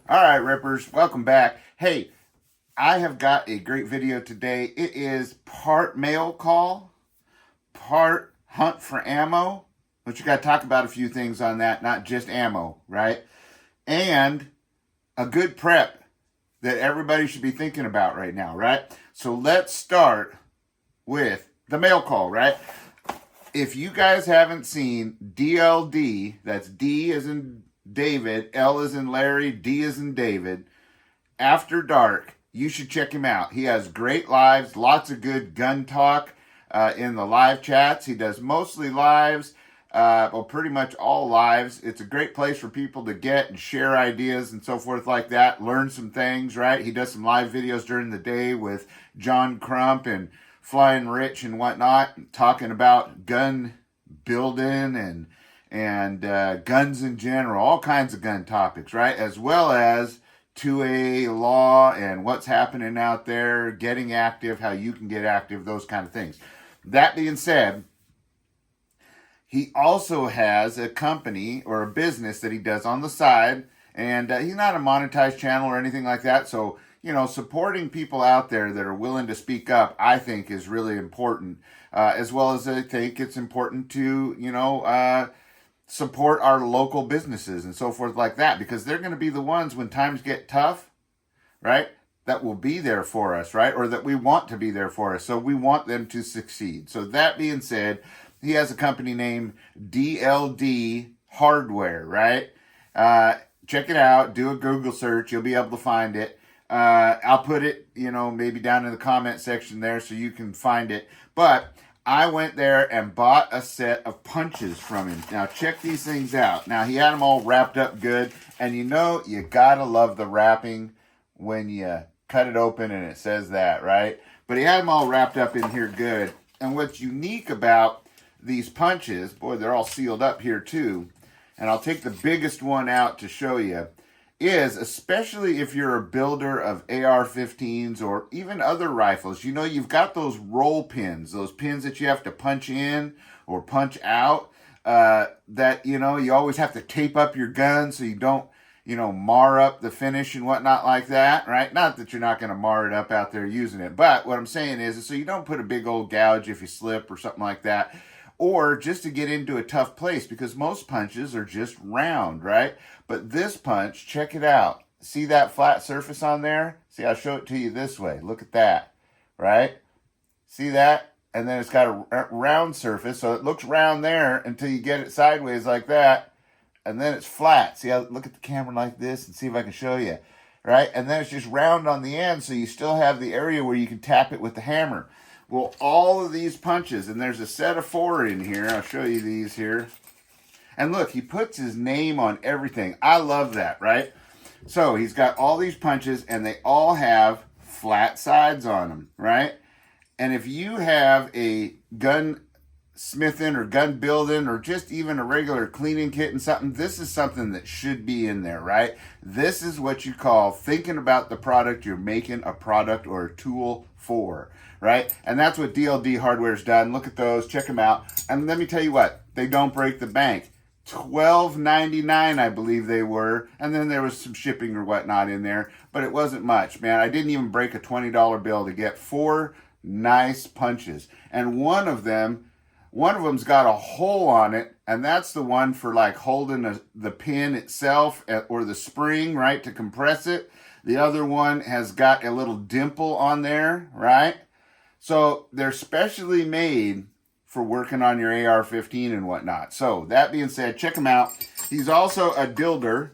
All right, Rippers, welcome back. Hey, I have got a great video today. It is part mail call, part hunt for ammo, but you got to talk about a few things on that, not just ammo, right? And a good prep that everybody should be thinking about right now, right? So let's start with the mail call, right? If you guys haven't seen DLD, that's D as in David, L as in Larry, D as in David, After Dark, you should check him out. He has great lives, lots of good gun talk in the live chats. He does mostly lives, well, pretty much all lives. It's a great place for people to get and share ideas and so forth like that, learn some things, right? He does some live videos during the day with John Crump and Flying Rich and whatnot, talking about gun building and guns in general, all kinds of gun topics, right? As well as 2A law and what's happening out there, getting active, how you can get active, those kind of things. That being said, he also has a company or a business that he does on the side, and he's not a monetized channel or anything like that. So, you know, supporting people out there that are willing to speak up, I think, is really important. As well as I think it's important to, support our local businesses and so forth like that, because they're going to be the ones when times get tough, right? That will be there for us, right? Or that we want to be there for us. So we want them to succeed. So that being said, he has a company named DLD Hardware, right? Check it out. Do a Google search. You'll be able to find it. I'll put it, maybe down in the comment section there so you can find it. But I went there and bought a set of punches from him. Now, check these things out. Now, he had them all wrapped up good. And you gotta love the wrapping when you cut it open and it says that, right? But he had them all wrapped up in here good. And what's unique about these punches, boy, they're all sealed up here too. And I'll take the biggest one out to show you. Is, especially if you're a builder of AR-15s or even other rifles, you've got those roll pins, those pins that you have to punch in or punch out, that, you always have to tape up your gun so you don't, mar up the finish and whatnot like that, right? Not that you're not going to mar it up out there using it, but what I'm saying is so you don't put a big old gouge if you slip or something like that, or just to get into a tough place, because most punches are just round, right? But this punch, check it out. See that flat surface on there? See, I'll show it to you this way. Look at that, right? See that? And then it's got a round surface, so it looks round there until you get it sideways like that, and then it's flat. See, I'll look at the camera like this and see if I can show you, right? And then it's just round on the end, so you still have the area where you can tap it with the hammer. Well, all of these punches, and there's a set of 4 in here. I'll show you these here. And look, he puts his name on everything. I love that, right? So he's got all these punches, and they all have flat sides on them, right? And if you have a gun smithing or gun building or just even a regular cleaning kit and something, this is something that should be in there, right? This is what you call thinking about the product you're making a product or a tool for, right? And that's what DLD Hardware's done. Look at those, check them out. And let me tell you what, they don't break the bank. $12.99, I believe they were, and then there was some shipping or whatnot in there, but it wasn't much, man. I didn't even break a $20 bill to get 4 nice punches, and one of them's got a hole on it, and that's the one for like holding the pin itself or the spring, right, to compress it. The other one has got a little dimple on there, right? So they're specially made for working on your AR-15 and whatnot. So that being said, check him out. He's also a dilder.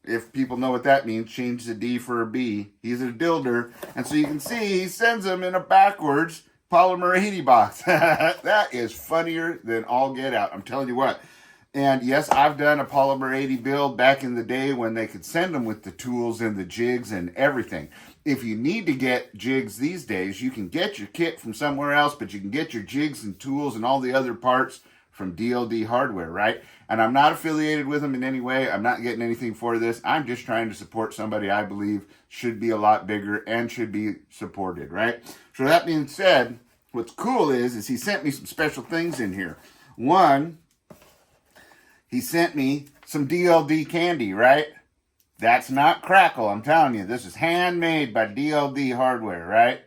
If people know what that means, change the D for a B. He's a dilder. And so you can see he sends them in a backwards polymer 80 box. That is funnier than all get out. I'm telling you what. And yes, I've done a polymer 80 build back in the day when they could send them with the tools and the jigs and everything. If you need to get jigs these days, you can get your kit from somewhere else, but you can get your jigs and tools and all the other parts from DLD Hardware, right? And I'm not affiliated with them in any way. I'm not getting anything for this. I'm just trying to support somebody I believe should be a lot bigger and should be supported, right? So that being said, what's cool is he sent me some special things in here. One, he sent me some DLD candy, right? That's not crackle, I'm telling you. This is handmade by DLD hardware, right?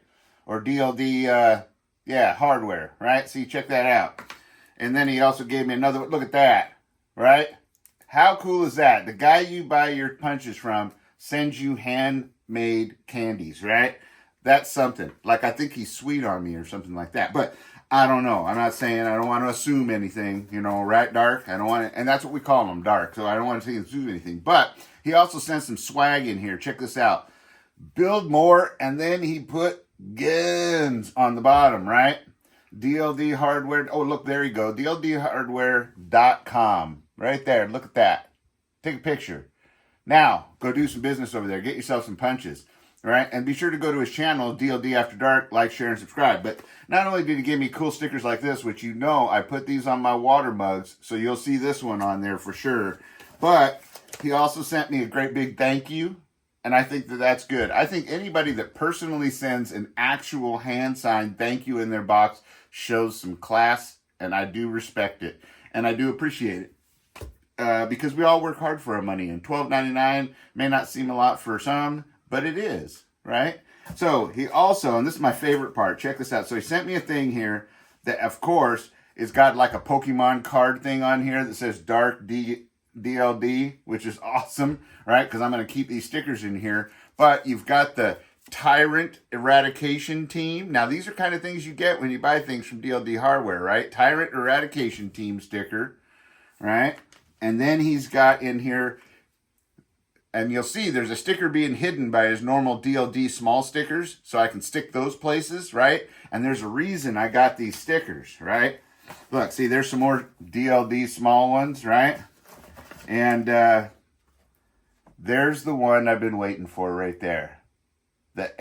Or DLD, hardware, right? See, check that out. And then he also gave me another, look at that, right? How cool is that? The guy you buy your punches from sends you handmade candies, right? That's something. Like, I think he's sweet on me or something like that. But I don't know. I'm not saying, I don't want to assume anything, right, Dark? I don't want to, and that's what we call him, Dark. So I don't want to assume anything. But he also sent some swag in here. Check this out. Build more, and then he put guns on the bottom, right? DLD Hardware. Oh, look, there you go. DLDhardware.com. Right there. Look at that. Take a picture. Now, go do some business over there. Get yourself some punches. All right? And be sure to go to his channel, DLD After Dark. Like, share, and subscribe. But not only did he give me cool stickers like this, which I put these on my water mugs, so you'll see this one on there for sure. But he also sent me a great big thank you. And I think that that's good. I think anybody that personally sends an actual hand-signed thank you in their box shows some class, and I do respect it. And I do appreciate it. Because we all work hard for our money, and $12.99 may not seem a lot for some, but it is, right? So he also, and this is my favorite part, check this out. So he sent me a thing here that, of course, is got like a Pokemon card thing on here that says Dark DLD, which is awesome, right? Because I'm going to keep these stickers in here. But you've got the Tyrant Eradication Team. Now, these are kind of things you get when you buy things from DLD Hardware, right? Tyrant Eradication Team sticker, right? And then he's got in here, and you'll see there's a sticker being hidden by his normal DLD small stickers, so I can stick those places, right? And there's a reason I got these stickers, right? Look, see, there's some more DLD small ones, right? And there's the one I've been waiting for right there. The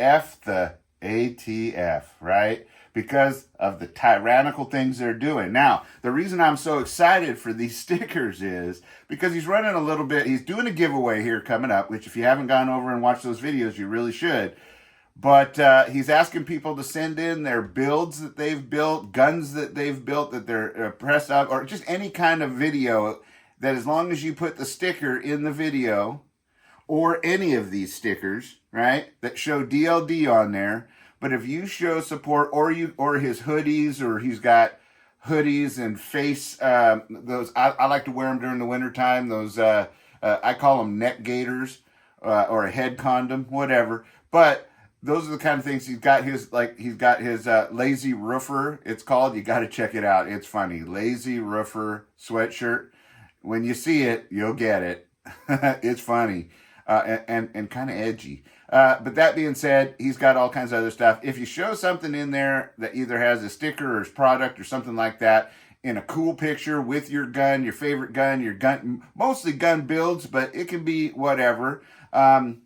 ATF, right? Because of the tyrannical things they're doing. Now, the reason I'm so excited for these stickers is because he's running a little bit, he's doing a giveaway here coming up, which if you haven't gone over and watched those videos, you really should. But he's asking people to send in their builds that they've built, guns that they've built that they're pressed up, or just any kind of video that as long as you put the sticker in the video, or any of these stickers, right, that show DLD on there. But if you show support, or his hoodies, or he's got hoodies and face, those, I like to wear them during the wintertime, those, I call them neck gaiters, or a head condom, whatever. But those are the kind of things he's got his Lazy Roofer, it's called. You got to check it out. It's funny. Lazy Roofer sweatshirt. When you see it, you'll get it. It's funny. And kind of edgy. But that being said, he's got all kinds of other stuff. If you show something in there that either has a sticker or his product or something like that in a cool picture with your gun, your favorite gun, your gun, mostly gun builds, but it can be whatever, then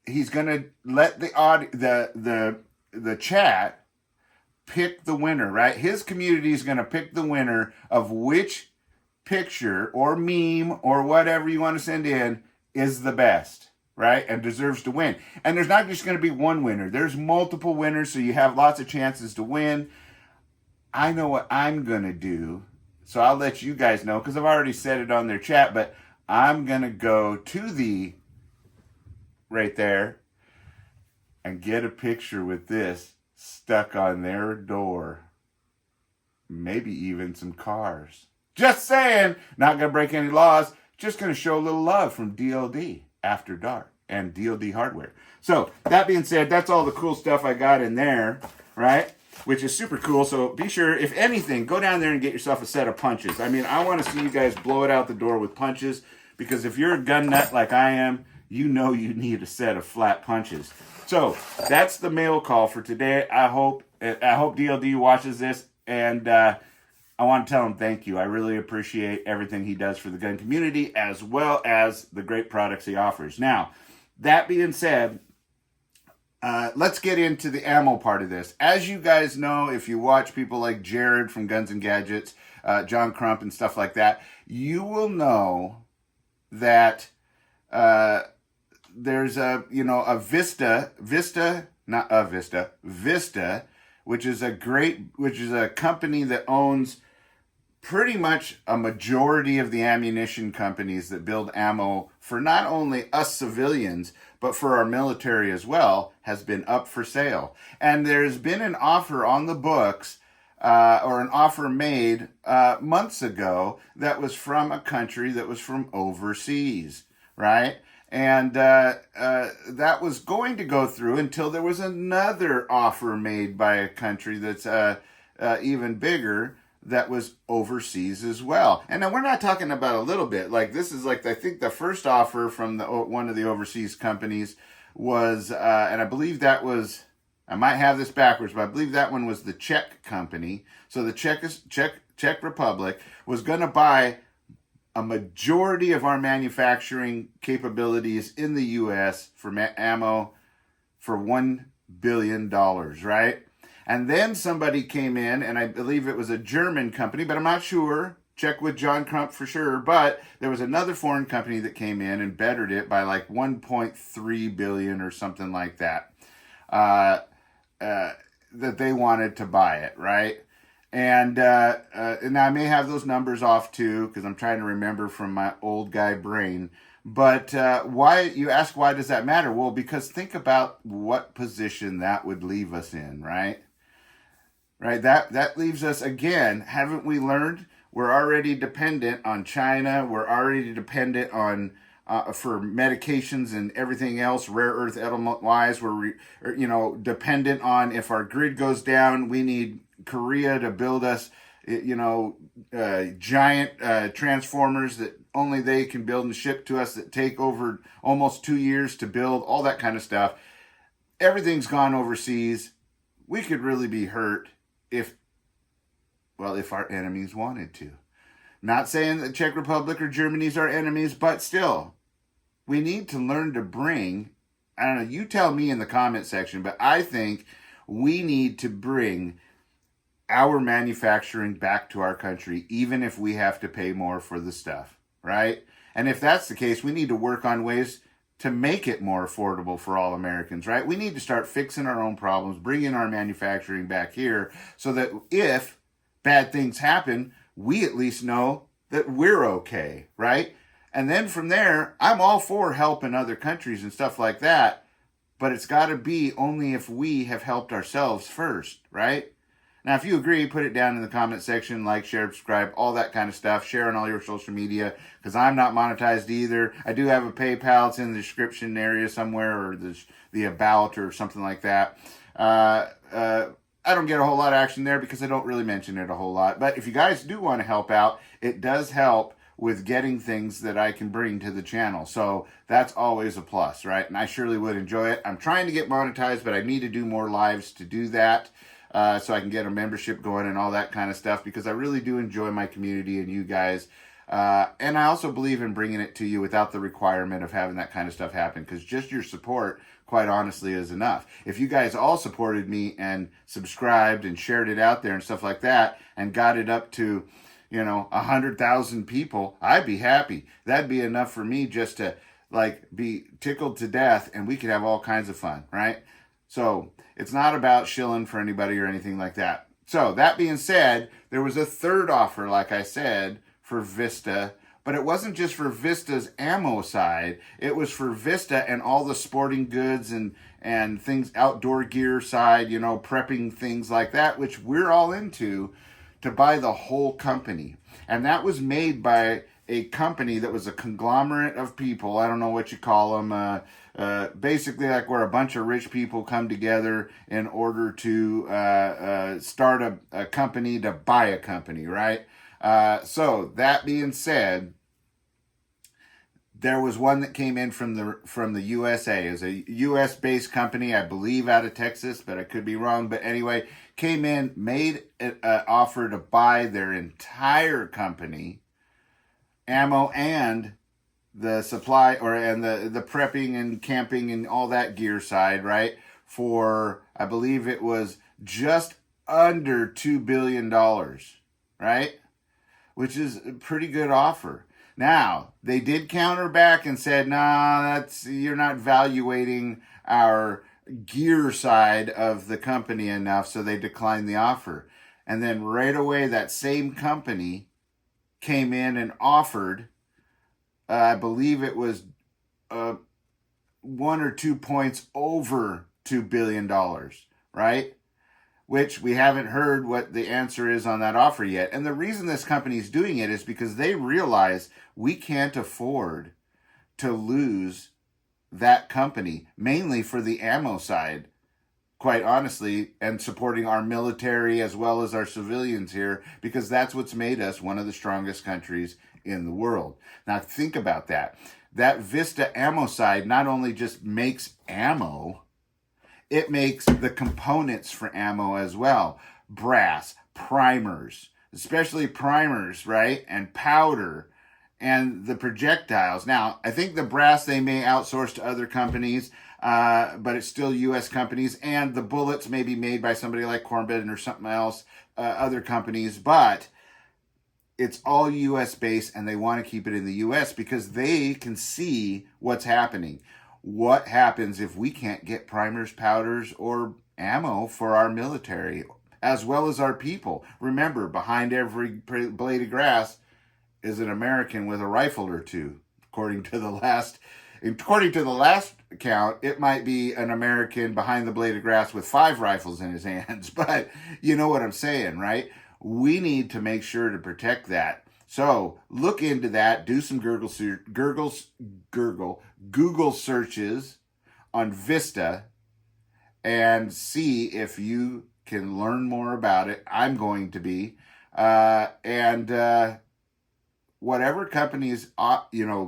he's going to let the chat pick the winner, right? His community is going to pick the winner of which picture or meme or whatever you want to send in is the best, right? And deserves to win. And there's not just going to be one winner. There's multiple winners, so you have lots of chances to win. I know what I'm going to do, so I'll let you guys know because I've already said it on their chat, but I'm going to go to the right there and get a picture with this stuck on their door. Maybe even some cars. Just saying, not going to break any laws, just going to show a little love from DLD After Dark and DLD Hardware. So, that being said, that's all the cool stuff I got in there, right? Which is super cool. So, be sure, if anything, go down there and get yourself a set of punches. I mean, I want to see you guys blow it out the door with punches because if you're a gun nut like I am, you know you need a set of flat punches. So, that's the mail call for today. I hope DLD watches this and I want to tell him thank you. I really appreciate everything he does for the gun community as well as the great products he offers. Now, that being said, let's get into the ammo part of this. As you guys know, if you watch people like Jared from Guns and Gadgets, John Crump and stuff like that, you will know that there's a VISTA, which is a company that owns pretty much a majority of the ammunition companies that build ammo for not only us civilians, but for our military as well, has been up for sale. And there's been an offer on the books, or an offer made months ago that was from a country that was from overseas, right? And that was going to go through until there was another offer made by a country that's even bigger, that was overseas as well. And now we're not talking about a little bit. Like, this is like, I think the first offer from one of the overseas companies was, and I believe that was, I might have this backwards, but I believe that one was the Czech company. So the Czech Republic was going to buy a majority of our manufacturing capabilities in the U.S. for ammo for $1 billion, right? And then somebody came in, and I believe it was a German company, but I'm not sure. Check with John Crump for sure. But there was another foreign company that came in and bettered it by like 1.3 billion or something like that. That they wanted to buy it, right? And I may have those numbers off too, because I'm trying to remember from my old guy brain. But why, you ask, why does that matter? Well, because think about what position that would leave us in, right? Right, that leaves us, again, haven't we learned? We're already dependent on China. We're already dependent on, for medications and everything else, rare earth element-wise. We're, dependent on, if our grid goes down, we need Korea to build us, giant transformers that only they can build and ship to us, that take over almost 2 years to build, all that kind of stuff. Everything's gone overseas. We could really be hurt if our enemies wanted to. Not saying that Czech Republic or Germany's our enemies, but still, we need to learn to bring, I don't know, you tell me in the comment section, but I think we need to bring our manufacturing back to our country, even if we have to pay more for the stuff, right? And if that's the case, we need to work on ways to make it more affordable for all Americans, right? We need to start fixing our own problems, bringing our manufacturing back here, so that if bad things happen, we at least know that we're okay, right? And then from there, I'm all for helping other countries and stuff like that, but it's got to be only if we have helped ourselves first, right? Now, if you agree, put it down in the comment section, like, share, subscribe, all that kind of stuff. Share on all your social media, because I'm not monetized either. I do have a PayPal. It's in the description area somewhere, or the about or something like that. I don't get a whole lot of action there because I don't really mention it a whole lot. But if you guys do want to help out, it does help with getting things that I can bring to the channel. So that's always a plus, right? And I surely would enjoy it. I'm trying to get monetized, but I need to do more lives to do that. So I can get a membership going and all that kind of stuff, because I really do enjoy my community and you guys. And I also believe in bringing it to you without the requirement of having that kind of stuff happen, because just your support, quite honestly, is enough. If you guys all supported me and subscribed and shared it out there and stuff like that, and got it up to, 100,000 people, I'd be happy. That'd be enough for me just to be tickled to death, and we could have all kinds of fun, right? So it's not about shilling for anybody or anything like that. So that being said, there was a third offer, like I said, for VISTA, but it wasn't just for VISTA's ammo side. It was for VISTA and all the sporting goods and things, outdoor gear side, prepping, things like that, which we're all into, to buy the whole company. And that was made by a company that was a conglomerate of people. I don't know what you call them. Basically like where a bunch of rich people come together in order to start a company to buy a company, right? So that being said, there was one that came in from the USA. It was a US-based company, I believe out of Texas, but I could be wrong. But anyway, came in, made an offer to buy their entire company, ammo and the supply, and the prepping and camping and all that gear side, right? For, I believe it was just under $2 billion, right? Which is a pretty good offer. Now, they did counter back and said, nah, you're not valuating our gear side of the company enough, so they declined the offer. And then right away, that same company came in and offered, I believe it was 1 or 2 points over $2 billion, right? Which we haven't heard what the answer is on that offer yet. And the reason this company is doing it is because they realize we can't afford to lose that company, mainly for the ammo side, quite honestly, and supporting our military as well as our civilians here, because that's what's made us one of the strongest countries in the world. Now, think about that. That VISTA Ammo side not only just makes ammo, it makes the components for ammo as well. Brass, primers, especially primers, right? And powder, and the projectiles. Now, I think the brass they may outsource to other companies, but it's still U.S. companies, and the bullets may be made by somebody like Corbin or something else, other companies, but it's all U.S. based, and they want to keep it in the U.S. because they can see what's happening. What happens if we can't get primers, powders, or ammo for our military, as well as our people? Remember, behind every blade of grass is an American with a rifle or two. According to the last count, it might be an American behind the blade of grass with 5 rifles in his hands. But you know what I'm saying, right? We need to make sure to protect that. So look into that. Do some Google searches on Vista and see if you can learn more about it. I'm going to be. Whatever companies,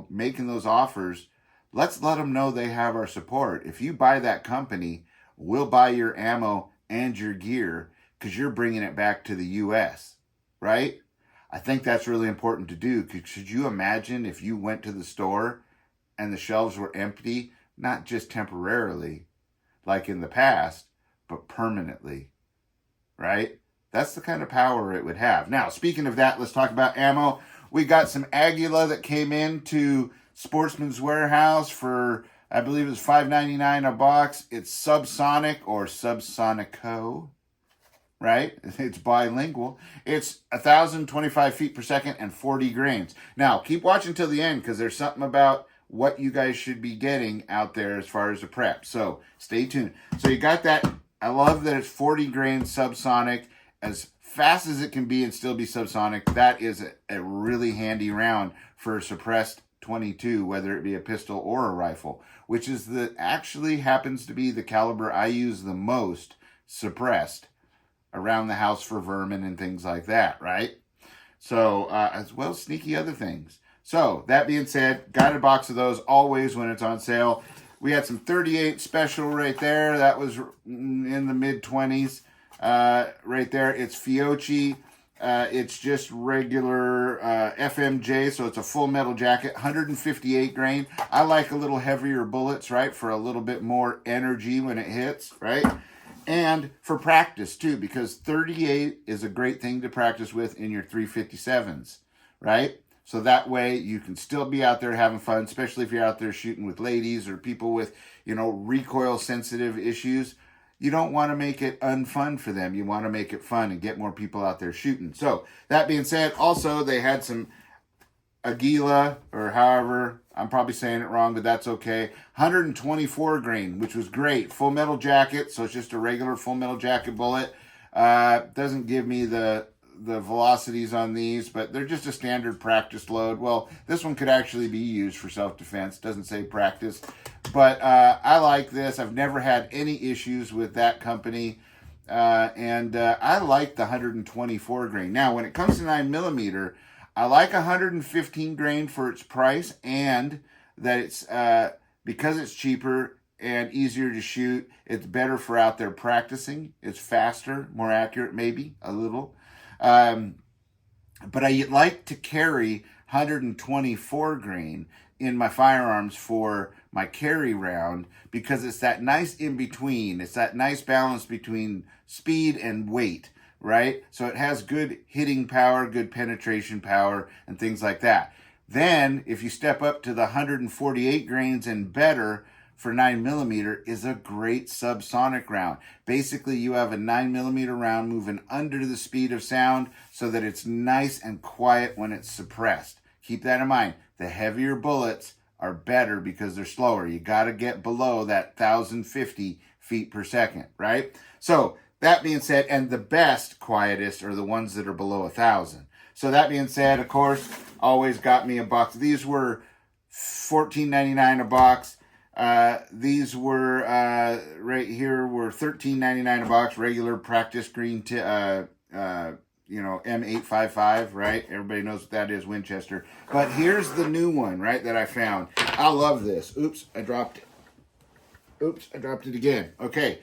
making those offers, let's let them know they have our support. If you buy that company, we'll buy your ammo and your gear because you're bringing it back to the U.S., right? I think that's really important to do. Could you imagine if you went to the store and the shelves were empty, not just temporarily, like in the past, but permanently, right? That's the kind of power it would have. Now, speaking of that, let's talk about ammo. We got some Aguila that came into Sportsman's Warehouse for, I believe it was $5.99 a box. It's subsonic or subsonico, right? It's bilingual. It's 1,025 feet per second and 40 grains. Now, keep watching till the end because there's something about what you guys should be getting out there as far as the prep. So stay tuned. So you got that. I love that it's 40 grains subsonic, as fast as it can be and still be subsonic. That is a really handy round for a suppressed 22, whether it be a pistol or a rifle, which is actually happens to be the caliber I use the most suppressed around the house for vermin and things like that, right? So, as well as sneaky other things. So, that being said, got a box of those always when it's on sale. We had some 38 special right there. That was in the mid-20s right there. It's Fiocchi. It's just regular FMJ, so it's a full metal jacket, 158 grain. I like a little heavier bullets, right, for a little bit more energy when it hits, right? And for practice, too, because 38 is a great thing to practice with in your 357s, right? So that way you can still be out there having fun, especially if you're out there shooting with ladies or people with, recoil-sensitive issues. You don't want to make it unfun for them. You want to make it fun and get more people out there shooting. So that being said, also they had some Aguila, or however, I'm probably saying it wrong, but that's okay. 124 grain, which was great. Full metal jacket, so it's just a regular full metal jacket bullet. Doesn't give me the velocities on these, but they're just a standard practice load. Well, this one could actually be used for self-defense. Doesn't say practice, but I like this. I've never had any issues with that company, and I like the 124 grain. Now, when it comes to 9mm, I like 115 grain for its price, and that it's because it's cheaper and easier to shoot. It's better for out there practicing. It's faster, more accurate, maybe a little. But I like to carry 124 grain in my firearms for my carry round because it's that nice in between. It's that nice balance between speed and weight, right? So it has good hitting power, good penetration power, and things like that. Then, if you step up to the 148 grains and better for 9mm is a great subsonic round. Basically, you have a 9mm round moving under the speed of sound so that it's nice and quiet when it's suppressed. Keep that in mind. The heavier bullets are better because they're slower. You got to get below that 1,050 feet per second, right? So that being said, and the best, quietest are the ones that are below 1,000. So that being said, of course, always got me a box. These were $14.99 a box. These were right here were $13.99 a box. Regular practice green, M855, right? Everybody knows what that is, Winchester. But here's the new one, right, that I found. I love this. Oops, I dropped it. Oops, I dropped it again. Okay.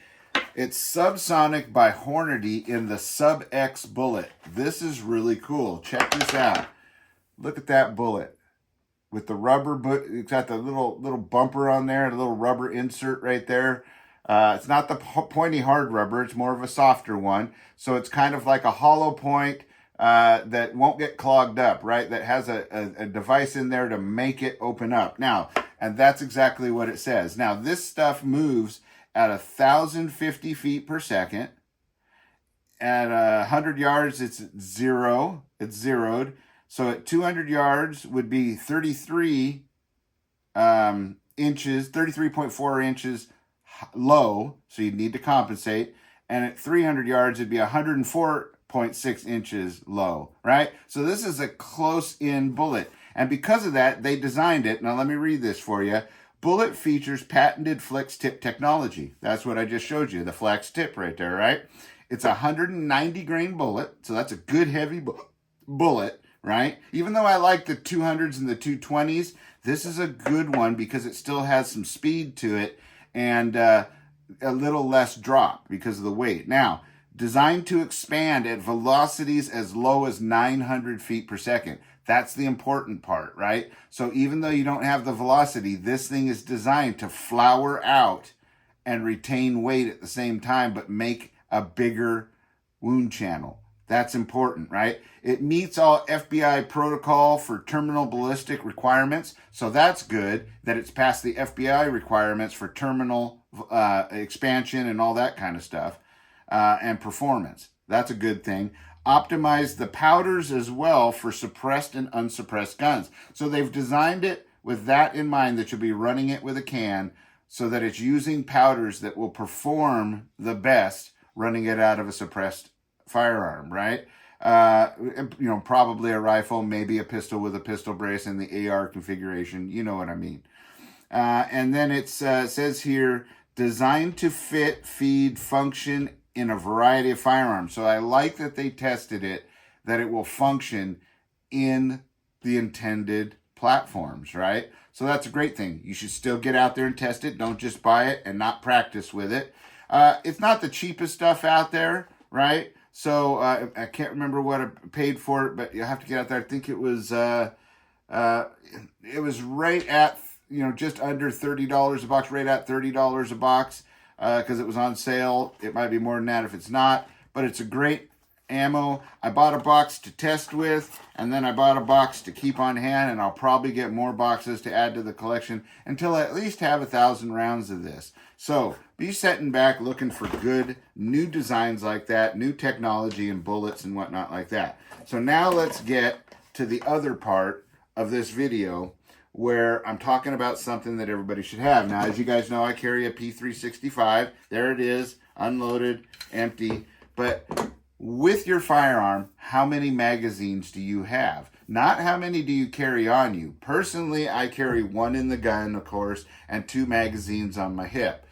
It's Subsonic by Hornady in the Sub X bullet. This is really cool. Check this out. Look at that bullet with the rubber, but it's got the little bumper on there, the little rubber insert right there. It's not the pointy hard rubber. It's more of a softer one. So it's kind of like a hollow point that won't get clogged up, right? That has a device in there to make it open up. Now, and that's exactly what it says. Now, this stuff moves at 1,050 feet per second. At 100 yards, it's zero. It's zeroed. So at 200 yards would be 33 inches, 33.4 inches low. So you'd need to compensate. And at 300 yards, it'd be 104.6 inches low, right? So this is a close-in bullet. And because of that, they designed it. Now, let me read this for you. Bullet features patented flex tip technology. That's what I just showed you, the flex tip right there, right? It's a 190 grain bullet, so that's a good heavy bullet, right? Even though I like the 200s and the 220s, this is a good one because it still has some speed to it and a little less drop because of the weight. Now, designed to expand at velocities as low as 900 feet per second. That's the important part, right? So even though you don't have the velocity, this thing is designed to flower out and retain weight at the same time, but make a bigger wound channel. That's important, right? It meets all FBI protocol for terminal ballistic requirements. So that's good that it's passed the FBI requirements for terminal expansion and all that kind of stuff and performance. That's a good thing. Optimize the powders as well for suppressed and unsuppressed guns. So they've designed it with that in mind, that you'll be running it with a can so that it's using powders that will perform the best running it out of a suppressed firearm, right? Probably a rifle, maybe a pistol with a pistol brace and the AR configuration. You know what I mean. And then it says here, designed to fit, feed, function in a variety of firearms. So I like that they tested it, that it will function in the intended platforms, right? So that's a great thing. You should still get out there and test it. Don't just buy it and not practice with it. It's not the cheapest stuff out there, right? So I can't remember what I paid for it, but you have to get out there. I think it was right at, just under $30 a box, right at $30 a box. Because it was on sale. It might be more than that if it's not, but it's a great ammo. I bought a box to test with, and then I bought a box to keep on hand, and I'll probably get more boxes to add to the collection until I at least have 1,000 rounds of this. So be sitting back looking for good new designs like that, new technology and bullets and whatnot like that. So now let's get to the other part of this video, where I'm talking about something that everybody should have. Now, as you guys know, I carry a P365. There it is, unloaded, empty. But with your firearm, how many magazines do you have? Not how many do you carry on you. Personally, I carry one in the gun, of course, and 2 magazines on my hip.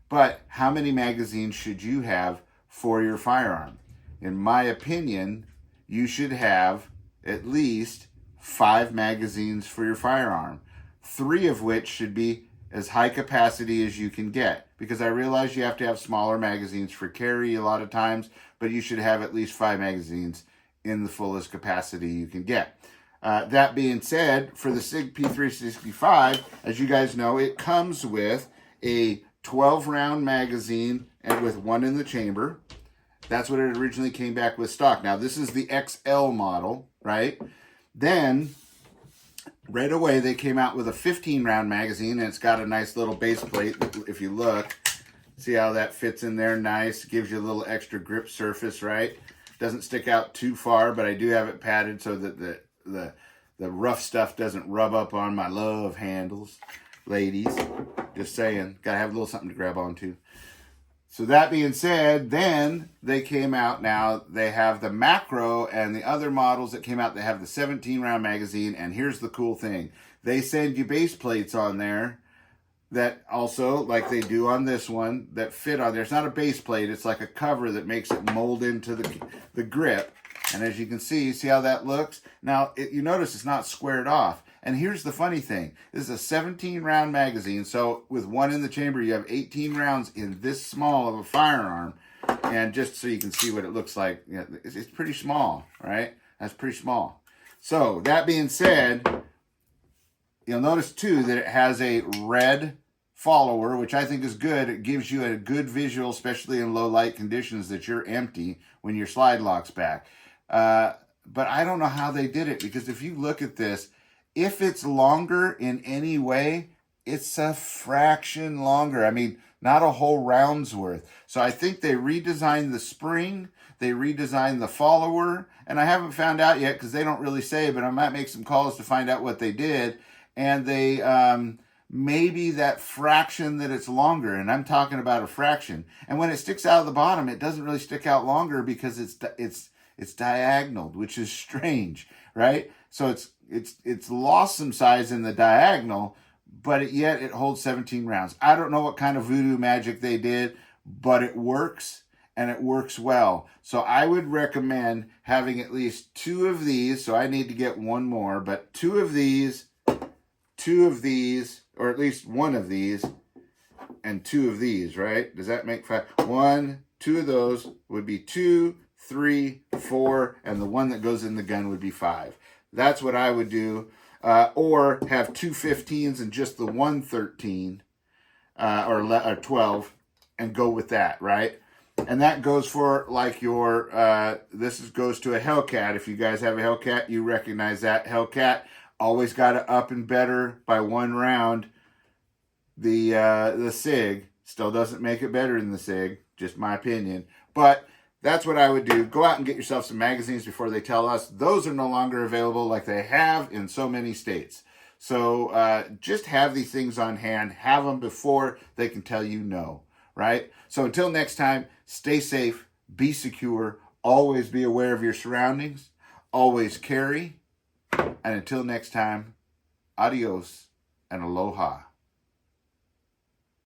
But how many magazines should you have for your firearm? In my opinion, you should have at least 5 magazines for your firearm, 3 of which should be as high capacity as you can get, because I realize you have to have smaller magazines for carry a lot of times, but you should have at least 5 magazines in the fullest capacity you can get. That being said, for the SIG P365, as you guys know, it comes with a 12-round magazine and with 1 in the chamber. That's what it originally came back with stock. Now, this is the XL model, right? Then right away they came out with a 15 round magazine, and it's got a nice little base plate. If you look, see how that fits in there nice, gives you a little extra grip surface, right? Doesn't stick out too far, but I do have it padded so that the rough stuff doesn't rub up on my love handles. Ladies, just saying, gotta have a little something to grab onto. So that being said, then they came out, now they have the macro, and the other models that came out, they have the 17 round magazine. And here's the cool thing, they send you base plates on there that also, like they do on this one, that fit on there. It's not a base plate, it's like a cover that makes it mold into the grip. And as you can see how that looks? Now, you notice it's not squared off. And here's the funny thing. This is a 17 round magazine. So with one in the chamber, you have 18 rounds in this small of a firearm. And just so you can see what it looks like, you know, it's pretty small, right? That's pretty small. So that being said, you'll notice too that it has a red follower, which I think is good. It gives you a good visual, especially in low light conditions, that you're empty when your slide locks back. But I don't know how they did it, because if you look at this, if it's longer in any way, it's a fraction longer. I mean, not a whole round's worth. So I think they redesigned the spring, they redesigned the follower, and I haven't found out yet because they don't really say, but I might make some calls to find out what they did. And they, maybe that fraction that it's longer, and I'm talking about a fraction. And when it sticks out of the bottom, it doesn't really stick out longer because it's diagonal, which is strange, right? So it's lost some size in the diagonal, but yet it holds 17 rounds. I don't know what kind of voodoo magic they did, but it works, and it works well. So I would recommend having at least 2 of these. So I need to get one more, but 2 of these, or at least 1 of these, and 2 of these, right? Does that make 5? 1, 2 of those would be 2, 3, 4, and the one that goes in the gun would be 5. That's what I would do. Or have 2 15s and just the 1 13, or 12, and go with that, right? And that goes for like your, goes to a Hellcat. If you guys have a Hellcat, you recognize that. Hellcat always got to up and better by 1 round. The SIG still doesn't make it better than the SIG, just my opinion. But that's what I would do. Go out and get yourself some magazines before they tell us. Those are no longer available like they have in so many states. So just have these things on hand. Have them before they can tell you no, right? So until next time, stay safe, be secure, always be aware of your surroundings, always carry. And until next time, adios and aloha.